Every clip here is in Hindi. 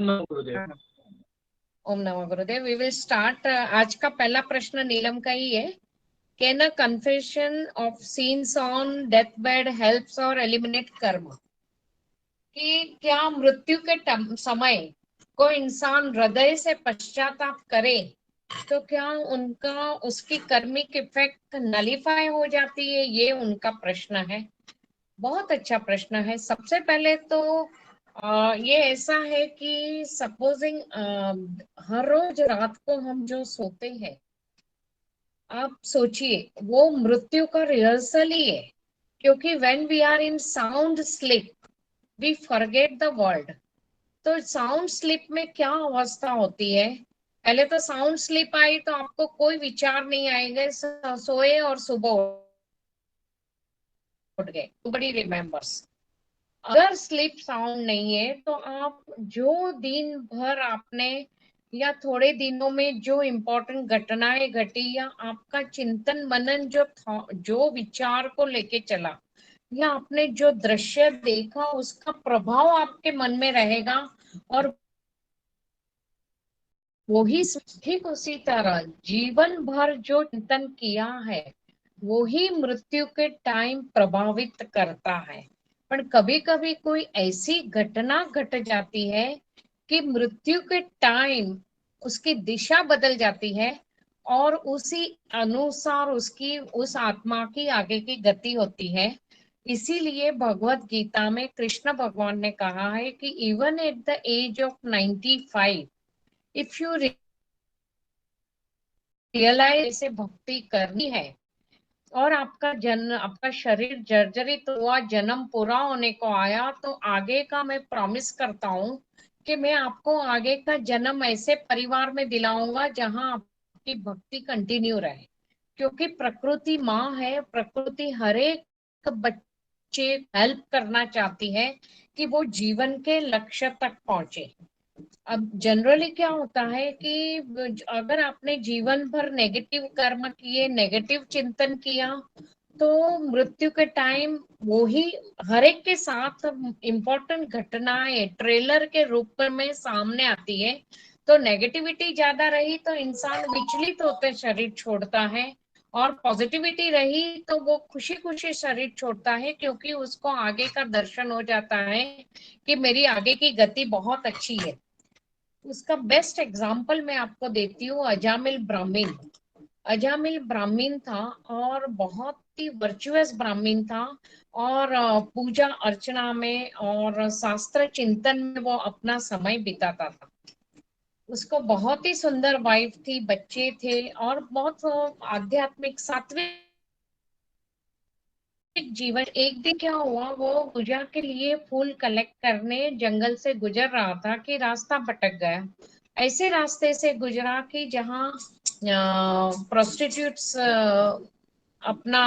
नमो गुरुदेव। ओम नमो गुरुदेव। We will start. आज का पहला प्रश्न नीलम का ही है। Can a confession of sins on death bed helps और एलिमिनेट कर्म? कि क्या मृत्यु के समय कोई इंसान हृदय से पश्चाताप करे तो क्या उनका उसकी कर्मिक इफेक्ट नलीफाई हो जाती है? ये उनका प्रश्न है। बहुत अच्छा प्रश्न है। सबसे पहले तो ये ऐसा है कि सपोजिंग हर रोज रात को हम जो सोते हैं, आप सोचिए वो मृत्यु का रिहर्सल ही है। क्योंकि when we are in sound sleep we forget the world. तो साउंड स्लीप में क्या अवस्था होती है? पहले तो साउंड स्लीप आई तो आपको कोई विचार नहीं आएगा, सोए और सुबह उठ गए, बड़ी रिमेम्बर्स। अगर स्लीप साउंड नहीं है तो आप जो दिन भर आपने या थोड़े दिनों में जो इम्पोर्टेंट घटनाएं घटी या आपका चिंतन मनन जो विचार को लेके चला या आपने जो दृश्य देखा उसका प्रभाव आपके मन में रहेगा। और वही ठीक उसी तरह जीवन भर जो चिंतन किया है वही मृत्यु के टाइम प्रभावित करता है। पर कभी कभी कोई ऐसी घटना घट जाती है कि मृत्यु के टाइम उसकी दिशा बदल जाती है और उसी अनुसार उसकी उस आत्मा की आगे की गति होती है। इसीलिए भगवत गीता में कृष्ण भगवान ने कहा है कि even at the age of 95 if you realise से भक्ति करनी है और आपका शरीर जर्जरित हुआ, जन्म पूरा होने को आया, तो आगे का मैं प्रॉमिस करता हूँ कि मैं आपको आगे का जन्म ऐसे परिवार में दिलाऊंगा जहां आपकी भक्ति कंटिन्यू रहे। क्योंकि प्रकृति माँ है, प्रकृति हर एक बच्चे हेल्प करना चाहती है कि वो जीवन के लक्ष्य तक पहुंचे। अब जनरली क्या होता है कि अगर आपने जीवन भर नेगेटिव कर्म किए, नेगेटिव चिंतन किया, तो मृत्यु के टाइम वो ही हर एक के साथ इम्पोर्टेंट घटनाएं ट्रेलर के रूप में सामने आती है। तो नेगेटिविटी ज्यादा रही तो इंसान विचलित होकर शरीर छोड़ता है, और पॉजिटिविटी रही तो वो खुशी खुशी शरीर छोड़ता है, क्योंकि उसको आगे का दर्शन हो जाता है कि मेरी आगे की गति बहुत अच्छी है। उसका बेस्ट एग्जाम्पल मैं आपको देती हूँ। अजामिल ब्राह्मण। अजामिल ब्राह्मण था और बहुत ही वर्चुअस ब्राह्मण था, और पूजा अर्चना में और शास्त्र चिंतन में वो अपना समय बिताता था। उसको बहुत ही सुंदर वाइफ थी, बच्चे थे, और बहुत आध्यात्मिक सात्विक जीवन। एक दिन क्या हुआ, वो पूजा के लिए फूल कलेक्ट करने जंगल से गुजर रहा था कि रास्ता भटक गया। ऐसे रास्ते से गुजरा कि जहाँ प्रोस्टिट्यूट्स अपना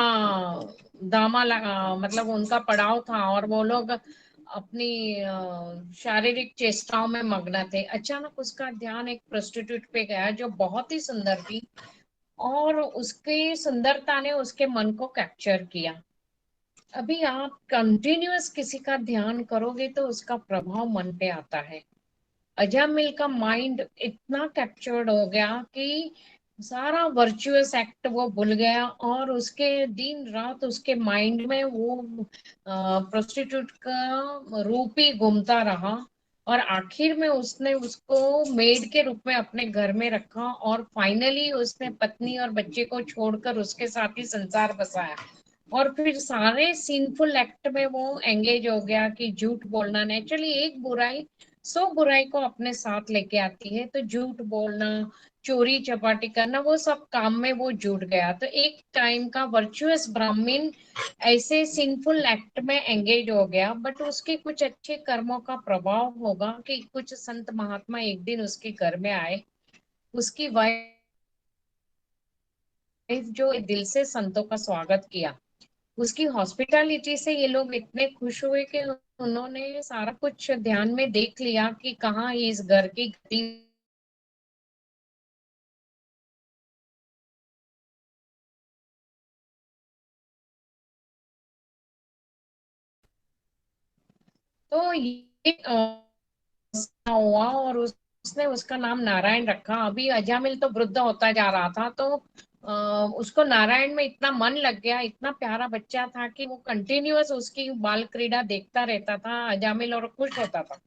दामा लगा, मतलब उनका पड़ाव था और वो लोग अपनी शारीरिक चेष्टाओं में मग्न थे। अचानक उसका ध्यान एक प्रोस्टिट्यूट पे गया जो बहुत ही सुंदर थी, और उसकी सुंदरता ने उसके मन को कैप्चर किया। अभी आप कंटिन्यूअस किसी का ध्यान करोगे तो उसका प्रभाव मन पे आता है। अजामिल का माइंड इतना कैप्चर्ड हो गया कि सारा वर्चुअस एक्ट वो भूल गया, और उसके दिन रात उसके माइंड में वो प्रोस्टिट्यूट का रूप ही घूमता रहा। और आखिर में उसने उसको मेड के रूप में अपने घर में रखा, और फाइनली उसने पत्नी और बच्चे को छोड़कर उसके साथ ही संसार बसाया। और फिर सारे सिंफुल एक्ट में वो एंगेज हो गया कि झूठ बोलना, नेचुरली एक बुराई सो बुराई को अपने साथ लेके आती है, तो झूठ बोलना, चोरी चपाटी करना, वो सब काम में वो जुट गया। तो एक टाइम का वर्चुअस ब्राह्मण ऐसे सिंफुल एक्ट में एंगेज हो गया, बट उसके कुछ अच्छे कर्मों का प्रभाव होगा कि कुछ संत महात्मा एक दिन उसके घर में आए। उसकी वाइफ जो दिल से संतों का स्वागत किया, उसकी हॉस्पिटैलिटी से ये लोग इतने खुश हुए कि उन्होंने सारा कुछ ध्यान में देख लिया कि कहाँ इस घर की गति। तो ये हुआ और उसने उसका नाम नारायण रखा। अभी अजामिल तो वृद्ध होता जा रहा था, तो उसको नारायण में इतना मन लग गया, इतना प्यारा बच्चा था कि वो कंटिन्यूअस उसकी बाल क्रीड़ा देखता रहता था अजामिल और खुश होता था।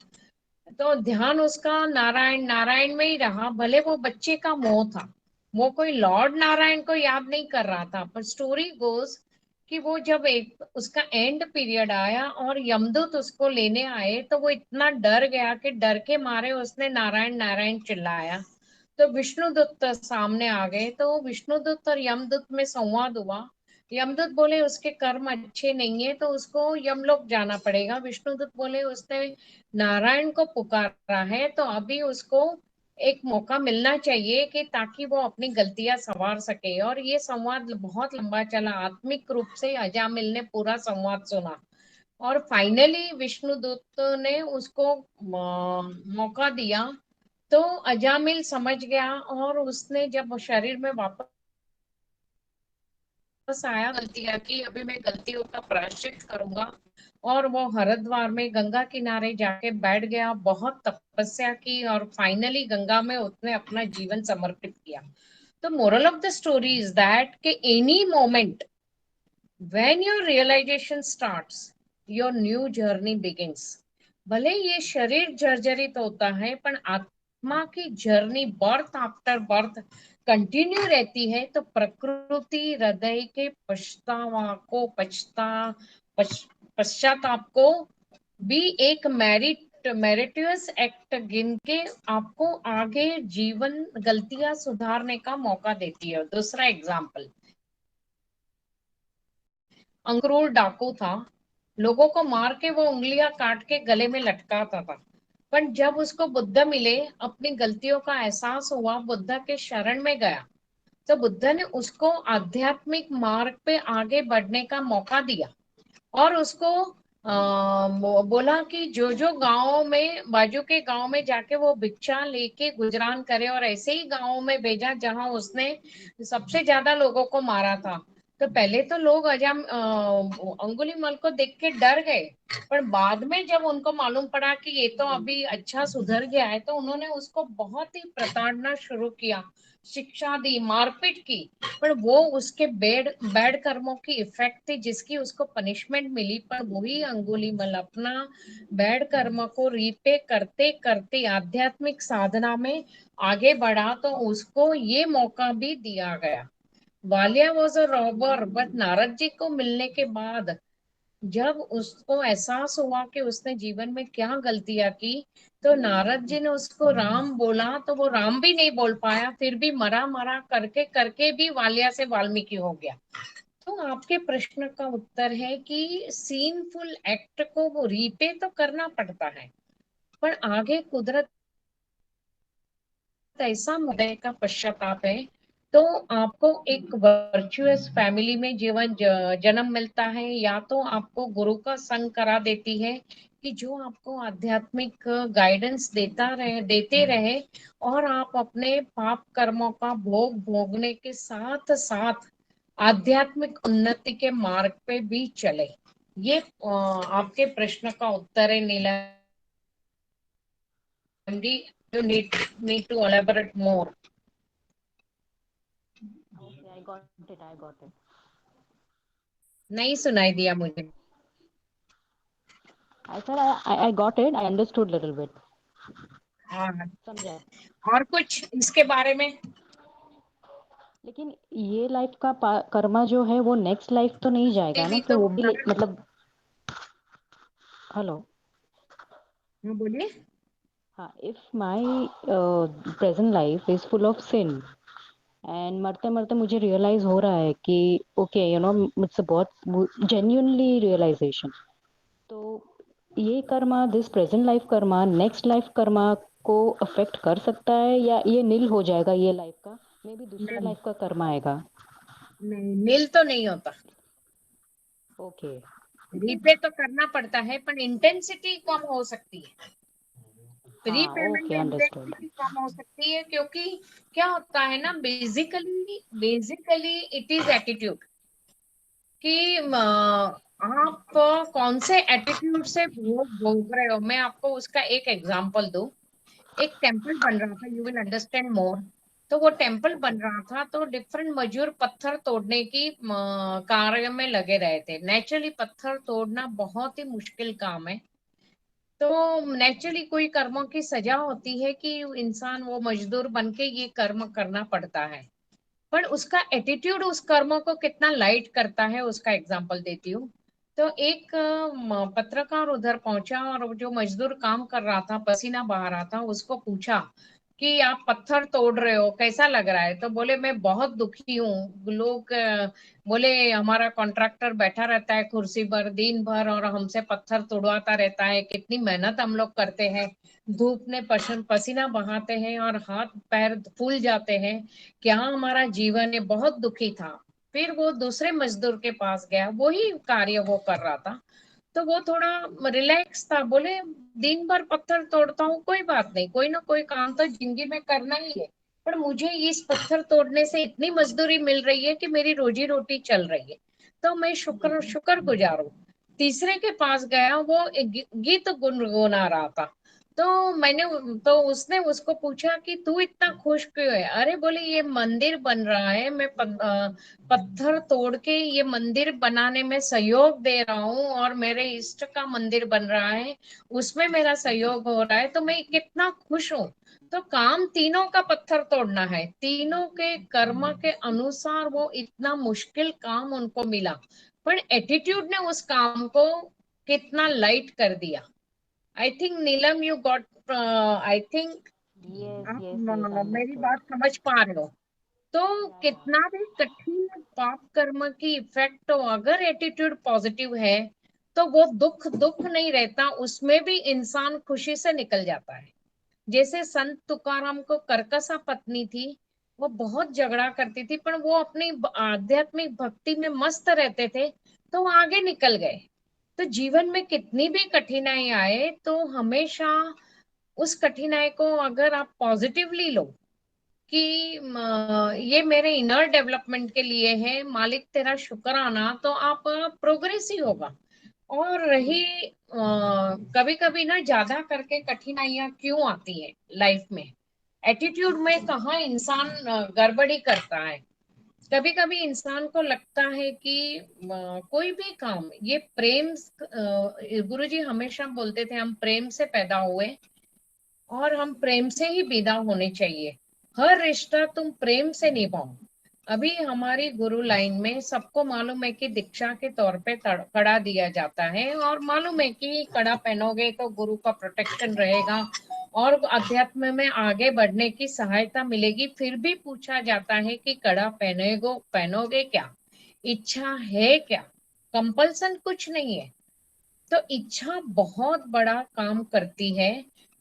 तो ध्यान उसका नारायण नारायण में ही रहा, भले वो बच्चे का मोह था, वो कोई लॉर्ड नारायण को याद नहीं कर रहा था। पर स्टोरी गोज कि वो जब एक उसका एंड पीरियड आया और यमदूत उसको लेने आए, तो वो इतना डर गया कि डर के मारे उसने नारायण नारायण चिल्लाया। तो विष्णुदूत सामने आ गए, तो विष्णुदूत और यमदूत में संवाद हुआ। यमदूत बोले उसके कर्म अच्छे नहीं है, तो उसको यमलोक जाना पड़ेगा। विष्णुदूत बोले उसने नारायण को पुकारा है, तो अभी उसको एक मौका मिलना चाहिए कि ताकि वो अपनी गलतियां संवार सके। और ये संवाद बहुत लंबा चला, आत्मिक रूप से अजामिल ने पूरा संवाद सुना और फाइनली विष्णुदूत ने उसको मौका दिया। तो अजामिल समझ गया और उसने जब शरीर में वापस आया, गलतियां की, अभी मैं गलतियों का प्रायश्चित करूंगा। और वो हरिद्वार में गंगा किनारे जाके बैठ गया, बहुत तपस्या की और फाइनली गंगा में उसने अपना जीवन समर्पित किया। तो moral of the story is that कि any moment when your realization starts, your new journey begins। भले ये शरीर जर्जरित होता है, पर आत्मा की journey birth after birth continue रहती है। तो प्रकृति हृदय के पश्चाताप को भी एक मेरिटियस एक्ट गिन के आपको आगे जीवन गलतियां सुधारने का मौका देती है। दूसरा एग्जाम्पल, अंक्रूर डाकू था, लोगों को मार के वो उंगलियां काट के गले में लटकाता था। पर जब उसको बुद्ध मिले, अपनी गलतियों का एहसास हुआ, बुद्ध के शरण में गया, तो बुद्ध ने उसको आध्यात्मिक मार्ग पे आगे बढ़ने का मौका दिया और उसको बोला कि जो जो गांव में, बाजू के गांव में जाके वो भिक्षा लेके गुजरान करे, और ऐसे ही गांव में भेजा जहां उसने सबसे ज्यादा लोगों को मारा था। तो पहले तो लोग अंगुलीमाल को देख के डर गए, पर बाद में जब उनको मालूम पड़ा कि ये तो अभी अच्छा सुधर गया है, तो उन्होंने उसको बहुत ही प्रताड़ना शुरू किया, शिक्षा दी, मारपीट की। पर वो उसके बैड बैड कर्मों की इफेक्ट थी जिसकी उसको पनिशमेंट मिली। पर वही अंगुलीमाल अपना बैड कर्म को रीपे करते करते आध्यात्मिक साधना में आगे बढ़ा, तो उसको ये मौका भी दिया गया। Valia was a robber, but Narad ji को मिलने के बाद जब उसको एहसास हुआ कि उसने जीवन में क्या गलतियां की, तो नारद जी ने उसको राम बोला, तो वो राम भी नहीं बोल पाया, फिर भी मरा मरा करके करके भी वालिया से वाल्मीकि हो गया। तो आपके प्रश्न का उत्तर है कि सीनफुल एक्ट को वो रीपे तो करना पड़ता है, पर आगे कुदरत ऐसा मुद्दे का पश्चाताप है, तो आपको एक वर्चुअस फैमिली में जीवन जन्म मिलता है, या तो आपको गुरु का संग करा देती है कि जो आपको आध्यात्मिक गाइडेंस देते रहे, और आप अपने पाप कर्मों का भोग भोगने के साथ साथ आध्यात्मिक उन्नति के मार्ग पे भी चले। ये आपके प्रश्न का उत्तर है Neelam ji. You need to elaborate more। Okay, I got it. I got it. नहीं सुनाई दिया मुझे। I said I got it. I understood little bit. हाँ, समझा। और कुछ इसके बारे में? लेकिन ये लाइफ का कर्मा जो है वो नेक्स्ट लाइफ तो नहीं जाएगा ना, भी कि तो वो भी कारण, मतलब। हेलो। हाँ बोलिए। हाँ, if my present life is full of sin and मरते मरते मुझे रियलाइज हो रहा है कि ओके मुझसे बहुत जेन्युइनली रियलाइजेशन, तो ये Karma, this present life Karma next life Karma को अफेक्ट कर सकता है, या ये नील हो जाएगा ये लाइफ का, मे बी दूसरे नहीं लाइफ का कर्मा आएगा। नहीं, नील तो नहीं होता। ओके। रीपे तो करना पड़ता है, पर इंटेंसिटी कम हो सकती है। हाँ, प्रीपेमेंट ओके, अंडरस्टूड। इंटेंसिटी कम हो सकती है, क्योंकि क्या होता है ना, basically basically it is attitude कि आप कौन से एटीट्यूड से भोग भोग रहे हो, मैं आपको उसका एक एग्जांपल दूं। एक टेम्पल बन रहा था, यू विल अंडरस्टैंड मोर। तो वो टेम्पल बन रहा था, तो डिफरेंट मजदूर पत्थर तोड़ने की कार्य में लगे रहे थे। नेचुरली पत्थर तोड़ना बहुत ही मुश्किल काम है। तो नेचुरली कोई कर्मों की सजा होती है कि इंसान वो मजदूर बन के ये कर्म करना पड़ता है। पर उसका एटीट्यूड उस कर्म को कितना लाइट करता है, उसका एग्जांपल देती हूँ। तो एक पत्रकार उधर पहुंचा, और वो जो मजदूर काम कर रहा था, पसीना बहा रहा था, उसको पूछा कि आप पत्थर तोड़ रहे हो, कैसा लग रहा है? तो बोले मैं बहुत दुखी हूँ। लोग बोले हमारा कॉन्ट्रैक्टर बैठा रहता है कुर्सी पर दिन भर और हमसे पत्थर तोड़वाता रहता है, कितनी मेहनत हम लोग करते हैं, धूप में पसीना बहाते हैं और हाथ पैर फूल जाते हैं, क्या हमारा जीवन है। बहुत दुखी था। फिर वो दूसरे मजदूर के पास गया, वही कार्य वो कर रहा था। तो वो थोड़ा रिलैक्स था, बोले दिन भर पत्थर तोड़ता हूँ, कोई बात नहीं, कोई ना कोई काम तो जिंदगी में करना ही है। पर मुझे इस पत्थर तोड़ने से इतनी मजदूरी मिल रही है कि मेरी रोजी रोटी चल रही है, तो मैं शुक्र शुक्र गुजार हूँ। तीसरे के पास गया, वो एक गीत गुनगुना रहा था। तो मैंने तो उसने उसको पूछा कि तू इतना खुश क्यों है? अरे बोले ये मंदिर बन रहा है, मैं पत्थर तोड़ के ये मंदिर बनाने में सहयोग दे रहा हूँ, और मेरे इष्ट का मंदिर बन रहा है, उसमें मेरा सहयोग हो रहा है, तो मैं कितना खुश हूँ। तो काम तीनों का पत्थर तोड़ना है, तीनों के कर्म के अनुसार वो इतना मुश्किल काम उनको मिला, पर एटीट्यूड ने उस काम को कितना लाइट कर दिया। I think Neelam you got, I think yes आप यस यस, मेरी अंडरस्टूड। बात समझ पा रहे हो। तो या या। कितना भी कठिन पाप कर्म की इफेक्ट हो, अगर एटीट्यूड पॉजिटिव है तो वो दुख दुख नहीं रहता, उसमें भी इंसान खुशी से निकल जाता है। जैसे संत तुकाराम को कर्कशा पत्नी थी, वो बहुत झगड़ा करती थी, पर वो अपनी आध्यात्मिक भक्ति में मस्त रहते थे, तो वो आगे निकल गए। तो जीवन में कितनी भी कठिनाई आए तो हमेशा उस कठिनाई को अगर आप पॉजिटिवली लो कि ये मेरे इनर डेवलपमेंट के लिए है, मालिक तेरा शुक्राना, तो आप प्रोग्रेस ही होगा। और रही कभी कभी ना ज्यादा करके कठिनाइयां क्यों आती है लाइफ में, एटीट्यूड में कहाँ इंसान गड़बड़ी करता है। कभी कभी इंसान को लगता है कि कोई भी काम ये प्रेम, गुरुजी हमेशा बोलते थे हम प्रेम से पैदा हुए और हम प्रेम से ही विदा होने चाहिए। हर रिश्ता तुम प्रेम से निभाओ। अभी हमारी गुरु लाइन में सबको मालूम है कि दीक्षा के तौर पे कड़ा दिया जाता है, और मालूम है कि कड़ा पहनोगे तो गुरु का प्रोटेक्शन रहेगा और अध्यात्म में आगे बढ़ने की सहायता मिलेगी। फिर भी पूछा जाता है कि कड़ा पहनोगे क्या, इच्छा है क्या? कंपल्सन कुछ नहीं है। तो इच्छा बहुत बड़ा काम करती है।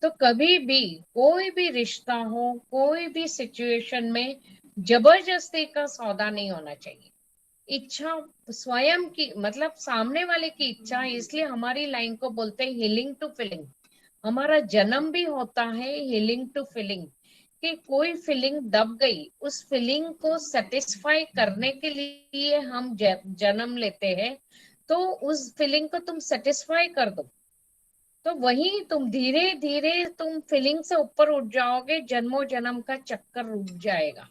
तो कभी भी कोई भी रिश्ता हो, कोई भी सिचुएशन में जबरदस्ती का सौदा नहीं होना चाहिए। इच्छा स्वयं की, मतलब सामने वाले की इच्छा, इसलिए हमारी लाइन को बोलते हैं हीलिंग टू फीलिंग। हमारा जन्म भी होता है हीलिंग टू फीलिंग, कि कोई फीलिंग दब गई, उस फीलिंग को सेटिस्फाई करने के लिए हम जन्म लेते हैं। तो उस फीलिंग को तुम सेटिस्फाई कर दो, तो वही तुम धीरे धीरे तुम फीलिंग से ऊपर उठ जाओगे, जन्मों जन्म का चक्कर रुक जाएगा।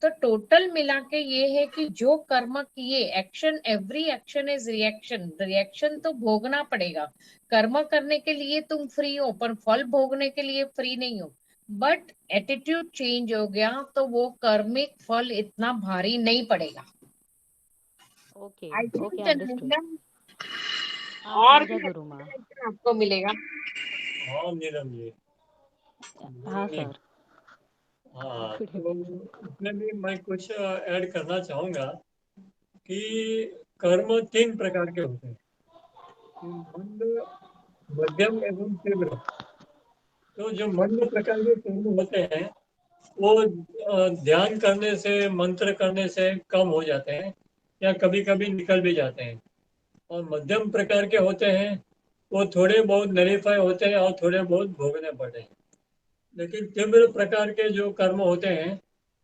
तो टोटल मिला के ये है कि जो कर्म किए, action, every action is reaction, reaction तो भोगना पड़ेगा। कर्म करने के लिए तुम फ्री हो, पर फल भोगने के लिए फ्री नहीं हो। बट एटीट्यूड चेंज हो गया तो वो कर्मिक फल इतना भारी नहीं पड़ेगा। Okay I okay, think understood. हाँ, और समझा भी गुरु माँ। explanation आपको मिलेगा। हाँ नीलम जी, गुड हाँ इवनिंग। सर। हाँ, गुड तो इवनिंग सर। इसमें भी मैं कुछ ऐड करना चाहूँगा कि कर्म तीन प्रकार के होते हैं, कि मंद, मध्यम एवं तीव्र। तो जो मंद प्रकार के कर्म होते हैं वो ध्यान करने से, मंत्र करने से कम हो जाते हैं या कभी कभी निकल भी जाते हैं। और मध्यम प्रकार के होते हैं वो थोड़े बहुत नरीफाई होते हैं और थोड़े बहुत भोगने पड़ते हैं। लेकिन तीव्र प्रकार के जो कर्म होते हैं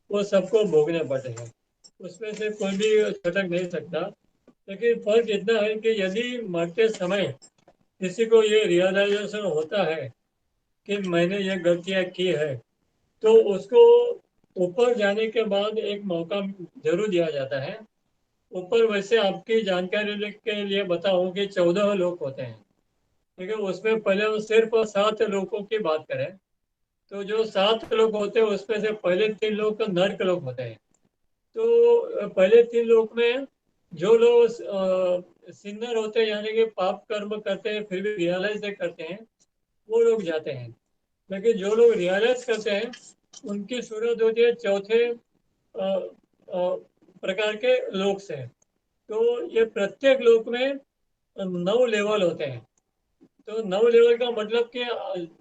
वो सबको भोगने पड़ते हैं, उसमें से कोई भी छटक नहीं सकता। लेकिन फर्क इतना है कि यदि मरते समय किसी को ये रियलाइजेशन होता है कि मैंने ये गलतियां की है, तो उसको ऊपर जाने के बाद एक मौका जरूर दिया जाता है। ऊपर वैसे आपकी जानकारी के लिए बताऊं कि 14 लोग होते हैं, ठीक है। उसमें पहले वो सिर्फ 7 लोगों की बात करें, तो जो 7 लोग होते हैं उसमें से पहले 3 लोग तो नर्क लोग होते हैं। तो पहले 3 लोग में जो लोग सिन्नर होते हैं, यानी कि पाप कर्म करते हैं फिर भी रियलाइज नहीं करते हैं, वो लोग जाते हैं। लेकिन जो लोग रियलाइज करते हैं उनकी सूरत होती है चौथे प्रकार के लोक से। तो ये प्रत्येक लोक में 9 लेवल होते हैं। तो 9 लेवल का मतलब कि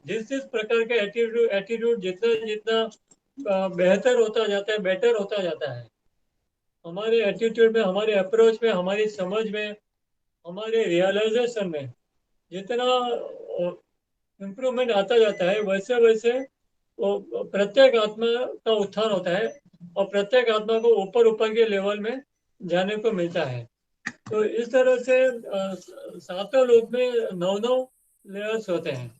जिस जिस प्रकार के एटीट्यूड एटीट्यूड जितना जितना बेहतर होता जाता है, बेटर होता जाता है, हमारे एटीट्यूड में, हमारे अप्रोच में, हमारी समझ में, हमारे रियलाइजेशन में जितना इम्प्रूवमेंट आता जाता है, वैसे वैसे वो प्रत्येक आत्मा का उत्थान होता है और प्रत्येक आत्मा को ऊपर ऊपर के लेवल में जाने को मिलता है। तो इस तरह से सातों लोक में 9 लेयर्स होते हैं।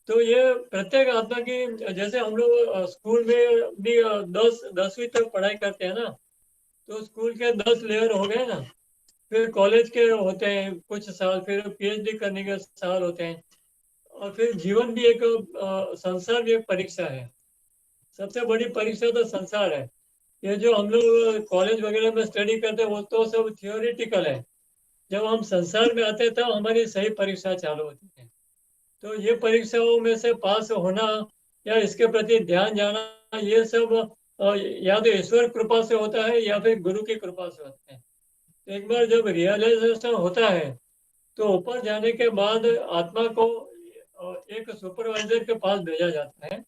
तो ये प्रत्येक आत्मा की, जैसे हम लोग स्कूल में भी 10वीं तक पढ़ाई करते हैं ना, तो स्कूल के 10 लेयर हो गए ना। फिर कॉलेज के होते हैं कुछ साल, फिर पीएचडी करने के साल होते हैं, और फिर जीवन भी एक संसार भी एक परीक्षा है। सबसे बड़ी परीक्षा तो संसार है। ये जो हम लोग कॉलेज वगैरह में स्टडी करते हैं वो तो सब थियोरिटिकल है। जब हम संसार में आते हैं तब हमारी सही परीक्षा चालू होती है। तो ये परीक्षाओं में से पास होना या इसके प्रति ध्यान जाना, ये सब या तो ईश्वर कृपा से होता है या फिर गुरु की कृपा से होता है। तो एक बार जब रियलाइजेशन होता है तो ऊपर जाने के बाद आत्मा को एक सुपरवाइजर के पास भेजा जाता है।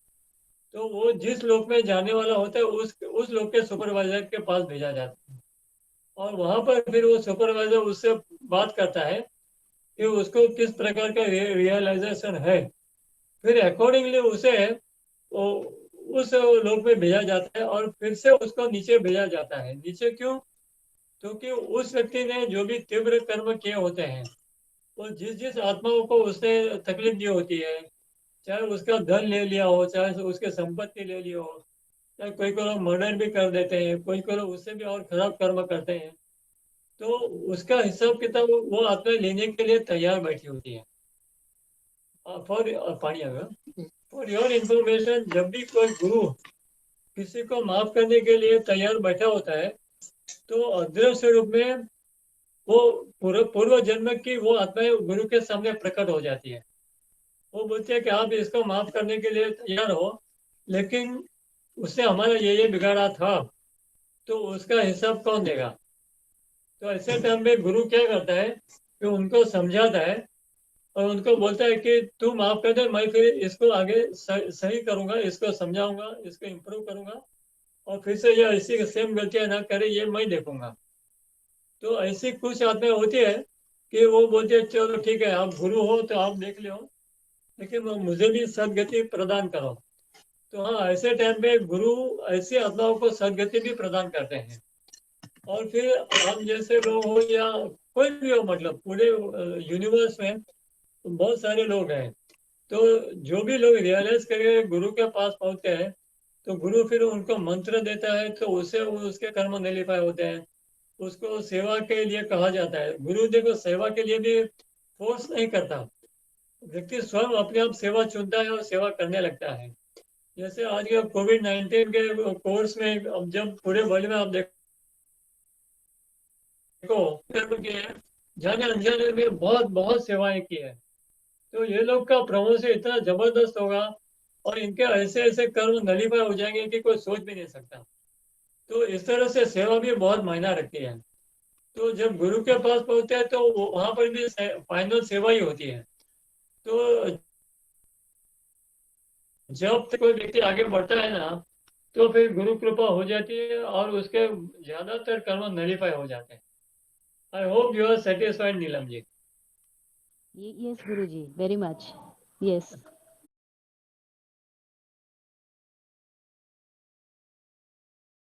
तो वो जिस लोक में जाने वाला होता है उस लोक के सुपरवाइजर के पास भेजा जाता है, और वहां पर फिर वो सुपरवाइजर उससे बात करता है कि उसको किस प्रकार का रियलाइजेशन है। फिर अकॉर्डिंगली उसे वो उस लोक में भेजा जाता है, और फिर से उसको नीचे भेजा जाता है। नीचे क्यों? क्योंकि उस व्यक्ति ने जो भी तीव्र कर्म किए होते हैं, वो जिस जिस आत्माओं को उसने तकलीफ दी होती है, चाहे उसका धन ले लिया हो, चाहे उसके संपत्ति ले ली हो, चाहे कोई को लोग मर्डर भी कर देते हैं, कोई को लोग उससे भी और खराब कर्म करते हैं, तो उसका हिसाब किताब वो आत्मा लेने के लिए तैयार बैठी होती है। फॉर पानी आ गया। फॉर योर इंफॉर्मेशन, जब भी कोई गुरु किसी को माफ करने के लिए तैयार बैठा होता है, तो अदृश्य रूप में वो पूर्व जन्म की वो आत्माएं गुरु के सामने प्रकट हो जाती है। वो बोलते हैं कि आप इसको माफ करने के लिए तैयार हो, लेकिन उससे हमारा ये बिगाड़ा था, तो उसका हिसाब कौन देगा? तो ऐसे टाइम में गुरु क्या करता है कि उनको समझाता है और उनको बोलता है कि तू माफ कर दे, मैं फिर इसको आगे सही करूंगा, इसको समझाऊंगा, इसको इम्प्रूव करूंगा, और फिर से ये ऐसी सेम गलतियां ना करे, ये मैं देखूंगा। तो ऐसी कुछ आत्माएं होती है कि वो बोलते हैं चलो ठीक है, आप गुरु हो तो आप देख लो, लेकिन वो मुझे भी सदगति प्रदान करो। तो हाँ, ऐसे टाइम पे गुरु ऐसी आत्माओं को सदगति भी प्रदान करते हैं। और फिर हम जैसे लोग हो या कोई भी हो, मतलब पूरे यूनिवर्स में बहुत सारे लोग हैं। तो जो भी लोग रियलाइज करके गुरु के पास पहुंचते हैं, तो गुरु फिर उनको मंत्र देता है, तो उससे वो उसके कर्म नलिफाई होते हैं। उसको सेवा के लिए कहा जाता है। गुरु देखो सेवा के लिए भी फोर्स नहीं करता, व्यक्ति स्वयं अपने आप सेवा चुनता है और सेवा करने लगता है। जैसे आज के कोविड-19 के कोर्स में, अब जब पूरे वर्ल्ड में आप देखो कर्म किए हैं, जाने अनजाने में बहुत बहुत सेवाएं की है। तो ये लोग का प्रमोशन इतना जबरदस्त होगा, और इनके ऐसे ऐसे कर्म नलीफाई हो जाएंगे कि कोई सोच भी नहीं सकता। तो इस तरह से सेवा भी बहुत मायना रखती है। तो जब गुरु के पास पहुंचते हैं तो वहां पर भी फाइनल सेवा ही होती है। तो जब तक कोई व्यक्ति आगे बढ़ता है ना, तो फिर गुरु कृपा हो जाती है और उसके ज्यादातर कर्म नलीफाई हो जाते हैं। I hope you are satisfied Neelam ji. Yes, Guruji, very much. Yes.